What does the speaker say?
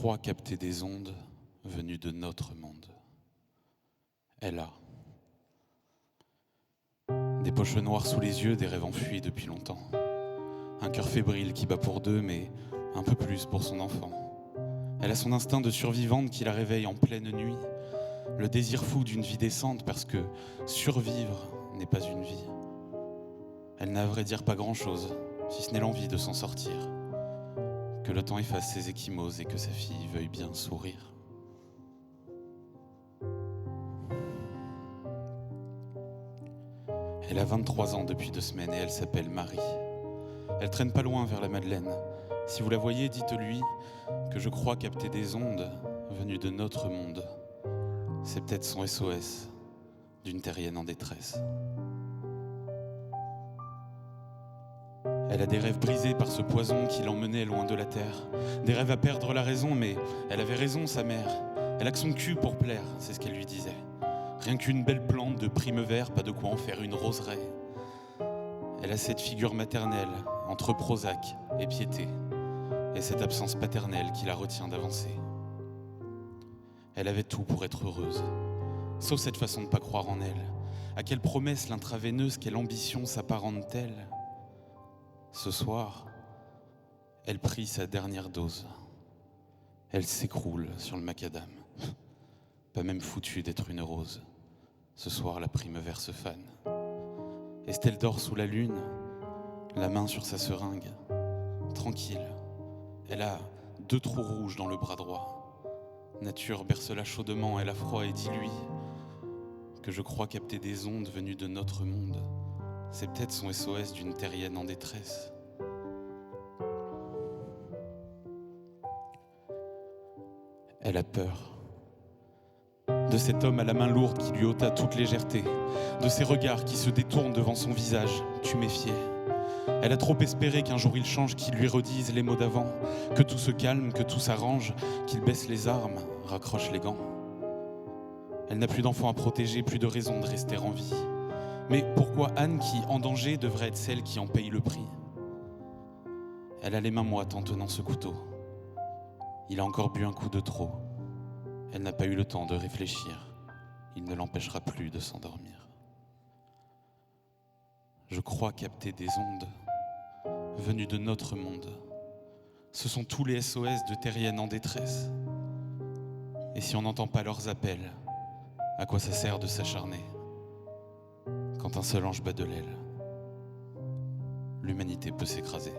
crois capter des ondes venues de notre monde. Elle a des poches noires sous les yeux, des rêves enfuis depuis longtemps. Un cœur fébrile qui bat pour deux, mais un peu plus pour son enfant. Elle a son instinct de survivante qui la réveille en pleine nuit. Le désir fou d'une vie décente parce que survivre n'est pas une vie. Elle n'a à vrai dire pas grand-chose, si ce n'est l'envie de s'en sortir. Que le temps efface ses ecchymoses et que sa fille veuille bien sourire. Elle a 23 ans depuis 2 semaines et elle s'appelle Marie. Elle traîne pas loin vers la Madeleine. Si vous la voyez, dites-lui que je crois capter des ondes venues de notre monde. C'est peut-être son SOS d'une terrienne en détresse. Elle a des rêves brisés par ce poison qui l'emmenait loin de la terre. Des rêves à perdre la raison, mais elle avait raison, sa mère. Elle a que son cul pour plaire, c'est ce qu'elle lui disait. Rien qu'une belle plante de primevère, pas de quoi en faire une roseraie. Elle a cette figure maternelle, entre Prozac et piété, et cette absence paternelle qui la retient d'avancer. Elle avait tout pour être heureuse, sauf cette façon de ne pas croire en elle. À quelle promesse l'intraveineuse, quelle ambition s'apparente-t-elle ? Ce soir, elle prit sa dernière dose. Elle s'écroule sur le macadam. Pas même foutue d'être une rose. Ce soir, la primevère se fane. Estelle dort sous la lune, la main sur sa seringue. Tranquille, elle a 2 trous rouges dans le bras droit. Nature berce-la chaudement, elle a froid et dit lui que je crois capter des ondes venues de notre monde. C'est peut-être son SOS d'une terrienne en détresse. Elle a peur de cet homme à la main lourde qui lui ôta toute légèreté, de ses regards qui se détournent devant son visage, tuméfié. Elle a trop espéré qu'un jour il change, qu'il lui redise les mots d'avant, que tout se calme, que tout s'arrange, qu'il baisse les armes, raccroche les gants. Elle n'a plus d'enfants à protéger, plus de raison de rester en vie. Mais pourquoi Anne, qui, en danger, devrait être celle qui en paye le prix ? Elle a les mains moites en tenant ce couteau. Il a encore bu un coup de trop. Elle n'a pas eu le temps de réfléchir. Il ne l'empêchera plus de s'endormir. Je crois capter des ondes venues de notre monde. Ce sont tous les SOS de terriennes en détresse. Et si on n'entend pas leurs appels, à quoi ça sert de s'acharner ? Quand un seul ange bat de l'aile, l'humanité peut s'écraser.